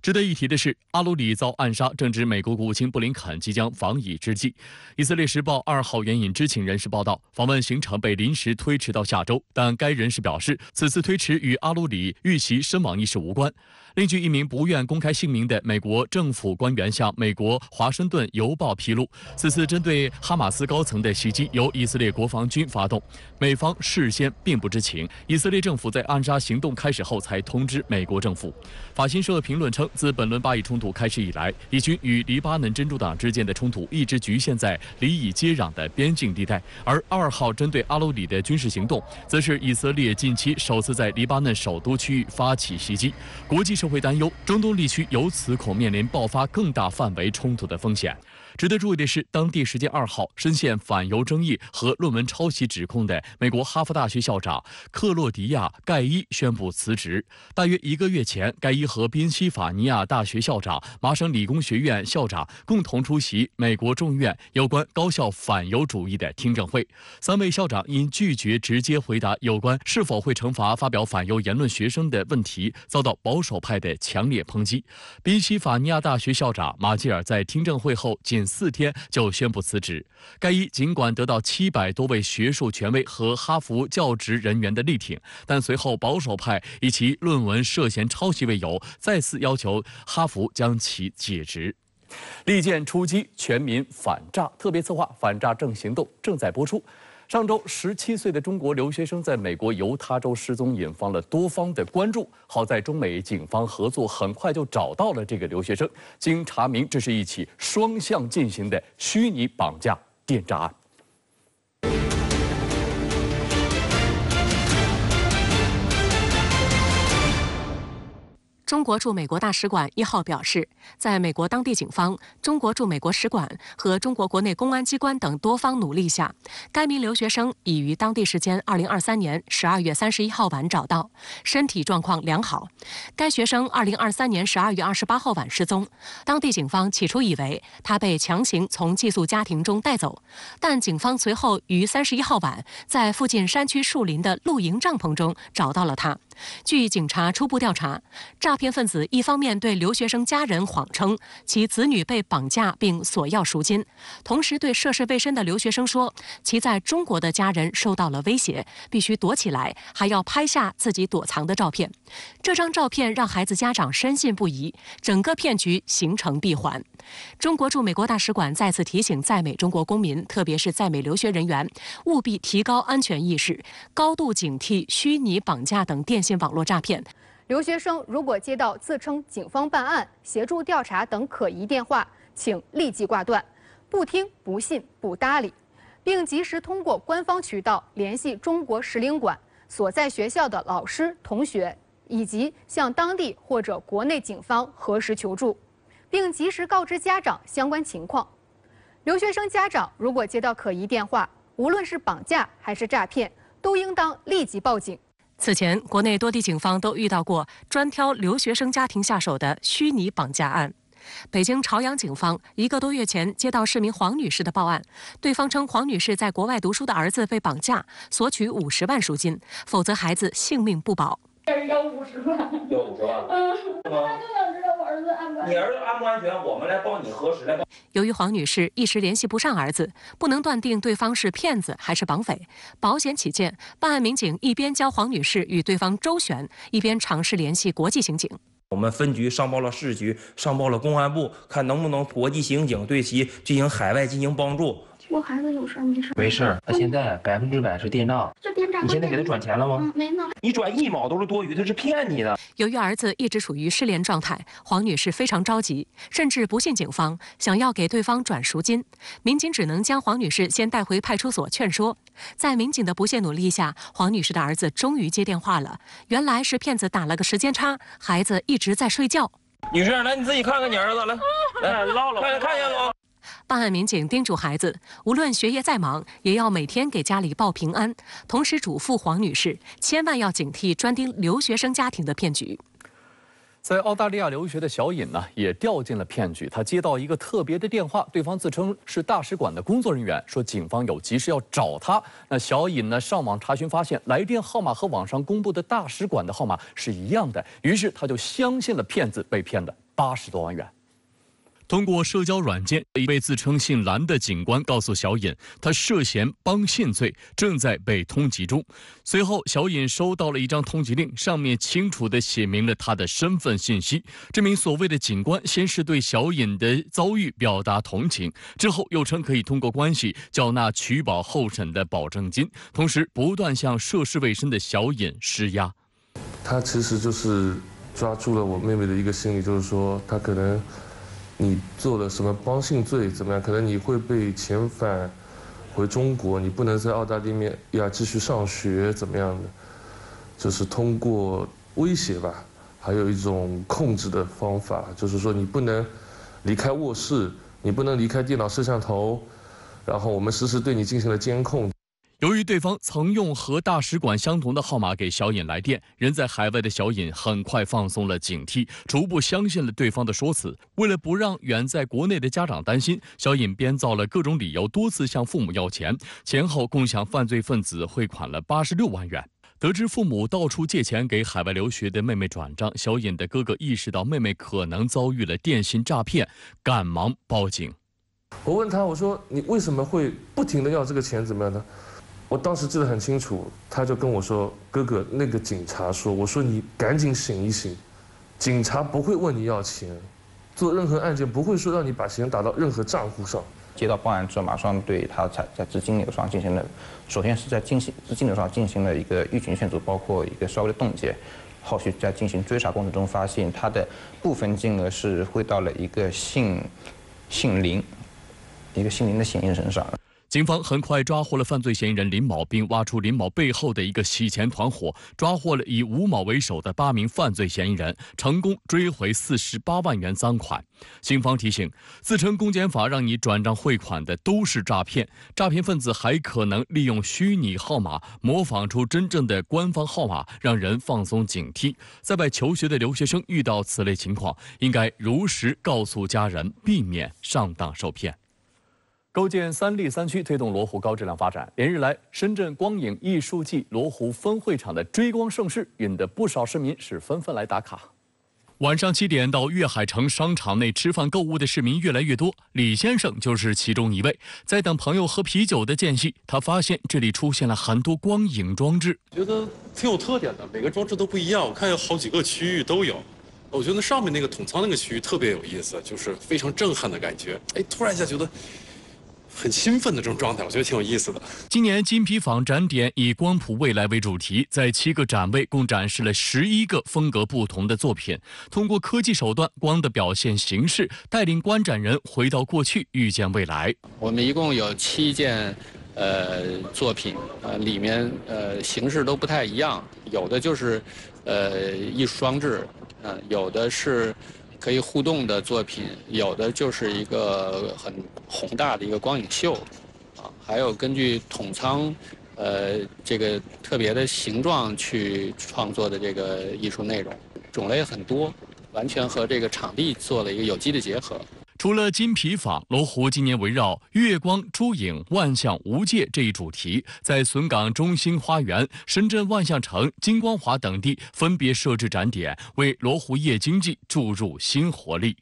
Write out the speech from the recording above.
值得一提的是，阿鲁里遭暗杀，正值美国国务卿布林肯即将访以之际。以色列时报2号援引知情人士报道，访问行程被临时推迟到下周，但该人士表示，此次推迟与阿鲁里遇袭身亡一事无关。另据一名不愿公开姓名的美国政府官员向美国《华盛顿邮报》披露，此次针对哈马斯高层的袭击由以色列国防军发动，美方事先并不知情，以色列政府在暗杀行动开始后才通知美国政府。法新社评论称，自本轮巴以冲突开始以来，以军与黎巴嫩真主党之间的冲突一直局限在黎以接壤的边境地带，而2号针对阿鲁里的军事行动，则是以色列近期首次在黎巴嫩首都区域发起袭击。国际社会担忧，中东地区由此恐面临爆发更大范围冲突的风险。值得注意的是，当地时间2号，深陷反犹争议和论文抄袭指控的美国哈佛大学校长克洛迪亚·盖伊宣布辞职。大约1个月前，盖伊和宾夕法尼亚大学校长、麻省理工学院校长共同出席美国众议院有关高校反犹主义的听证会。3位校长因拒绝直接回答有关是否会惩罚发表反犹言论学生的问题，遭到保守派的强烈抨击。宾夕法尼亚大学校长马基尔在听证会后仅4天就宣布辞职。盖伊尽管得到700多位学术权威和哈佛教职人员的力挺，但随后保守派以其论文涉嫌抄袭为由，再次要求哈佛将其解职。利剑出击，全民反诈特别策划“反诈正行动”正在播出。上周，17岁的中国留学生在美国犹他州失踪，引发了多方的关注。好在中美警方合作，很快就找到了这个留学生。经查明，这是一起双向进行的虚拟绑架电诈案。中国驻美国大使馆1号表示，在美国当地警方、中国驻美国使馆和中国国内公安机关等多方努力下，该名留学生已于当地时间2023年12月31号晚找到，身体状况良好。该学生2023年12月28号晚失踪，当地警方起初以为他被强行从寄宿家庭中带走，但警方随后于31号晚在附近山区树林的露营帐篷中找到了他。据警察初步调查，诈骗分子一方面对留学生家人谎称其子女被绑架并索要赎金，同时对涉世未深的留学生说其在中国的家人受到了威胁，必须躲起来，还要拍下自己躲藏的照片。这张照片让孩子家长深信不疑，整个骗局形成闭环。中国驻美国大使馆再次提醒在美中国公民，特别是在美留学人员，务必提高安全意识，高度警惕虚拟绑架等电信网络诈骗。留学生如果接到自称警方办案、协助调查等可疑电话，请立即挂断，不听、不信、不搭理，并及时通过官方渠道联系中国使领馆、所在学校的老师、同学，以及向当地或者国内警方核实求助，并及时告知家长相关情况。留学生家长如果接到可疑电话，无论是绑架还是诈骗，都应当立即报警。此前，国内多地警方都遇到过专挑留学生家庭下手的虚拟绑架案。北京朝阳警方1个多月前接到市民黄女士的报案，对方称黄女士在国外读书的儿子被绑架，索取50万赎金，否则孩子性命不保。要50万，要50万。他就想知道我儿子安不安全。你儿子安不安全，我们来帮你核实来。由于黄女士一时联系不上儿子，不能断定对方是骗子还是绑匪。保险起见，办案民警一边教黄女士与对方周旋，一边尝试联系国际刑警。我们分局上报了市局，上报了公安部，看能不能国际刑警对其进行海外进行帮助。我孩子有事没事？没事，他现在100%是电诈。这电诈？你现在给他转钱了吗？没呢。你转1毛都是多余，他是骗你的。由于儿子一直处于失联状态，黄女士非常着急，甚至不信警方，想要给对方转赎金。民警只能将黄女士先带回派出所劝说。在民警的不懈努力下，黄女士的儿子终于接电话了。原来是骗子打了个时间差，孩子一直在睡觉。女士，来你自己看看你儿子，来唠唠，看见了吗？办案民警叮嘱孩子，无论学业再忙，也要每天给家里报平安。同时嘱咐黄女士，千万要警惕专盯留学生家庭的骗局。在澳大利亚留学的小尹呢，也掉进了骗局。他接到一个特别的电话，对方自称是大使馆的工作人员，说警方有急事要找他。那小尹呢，上网查询发现来电号码和网上公布的大使馆的号码是一样的，于是他就相信了骗子，被骗的80多万元。通过社交软件，一位自称姓蓝的警官告诉小尹，他涉嫌帮信罪，正在被通缉中。随后，小尹收到了一张通缉令，上面清楚地写明了他的身份信息。这名所谓的警官先是对小尹的遭遇表达同情，之后又称可以通过关系缴纳取保候审的保证金，同时不断向涉世未深的小尹施压。他其实就是抓住了我妹妹的一个心理，就是说他可能。你做了什么帮信罪怎么样？可能你会被遣返回中国，你不能在澳大利亚继续上学，怎么样的？就是通过威胁吧，还有一种控制的方法，就是说你不能离开卧室，你不能离开电脑摄像头，然后我们实时对你进行了监控。由于对方曾用和大使馆相同的号码给小尹来电，人在海外的小尹很快放松了警惕，逐步相信了对方的说辞。为了不让远在国内的家长担心，小尹编造了各种理由，多次向父母要钱，前后共向犯罪分子汇款了86万元。得知父母到处借钱给海外留学的妹妹转账，小尹的哥哥意识到妹妹可能遭遇了电信诈骗，赶忙报警。我问他，我说你为什么会不停地要这个钱，怎么样的？我当时记得很清楚，他就跟我说：“哥哥，那个警察说，我说你赶紧醒一醒，警察不会问你要钱，做任何案件不会说让你把钱打到任何账户上。”接到报案之后，马上对他在资金流上进行了，首先是在资金流上进行了一个预警劝阻，包括一个稍微的冻结。后续在进行追查过程中，发现他的部分金额是汇到了一个姓林的嫌疑人身上。警方很快抓获了犯罪嫌疑人林某，并挖出林某背后的一个洗钱团伙，抓获了以吴某为首的8名犯罪嫌疑人，成功追回48万元赃款。警方提醒，自称公检法让你转账汇款的都是诈骗，诈骗分子还可能利用虚拟号码模仿出真正的官方号码，让人放松警惕。在外求学的留学生遇到此类情况，应该如实告诉家人，避免上当受骗。构建3立3区，推动罗湖高质量发展。连日来，深圳光影艺术季罗湖分会场的追光盛世，引得不少市民是纷纷来打卡。晚上7点到粤海城商场内吃饭购物的市民越来越多，李先生就是其中一位。在等朋友喝啤酒的间隙，他发现这里出现了很多光影装置，觉得挺有特点的，每个装置都不一样。我看有好几个区域都有。我觉得上面那个统仓那个区域特别有意思，就是非常震撼的感觉。哎，突然一下觉得很兴奋的这种状态，我觉得挺有意思的。今年金皮坊展点以光谱未来为主题，在7个展位共展示了11个风格不同的作品，通过科技手段、光的表现形式，带领观展人回到过去，预见未来。我们一共有7件作品，里面形式都不太一样，有的就是艺术装置，有的是可以互动的作品，有的就是一个很宏大的一个光影秀，还有根据统仓这个特别的形状去创作的这个艺术内容，种类很多，完全和这个场地做了一个有机的结合。除了金皮坊，罗湖今年围绕月光、珠影、万象无界这一主题，在笋岗中心花园、深圳万象城、金光华等地分别设置展点，为罗湖夜经济注入新活力。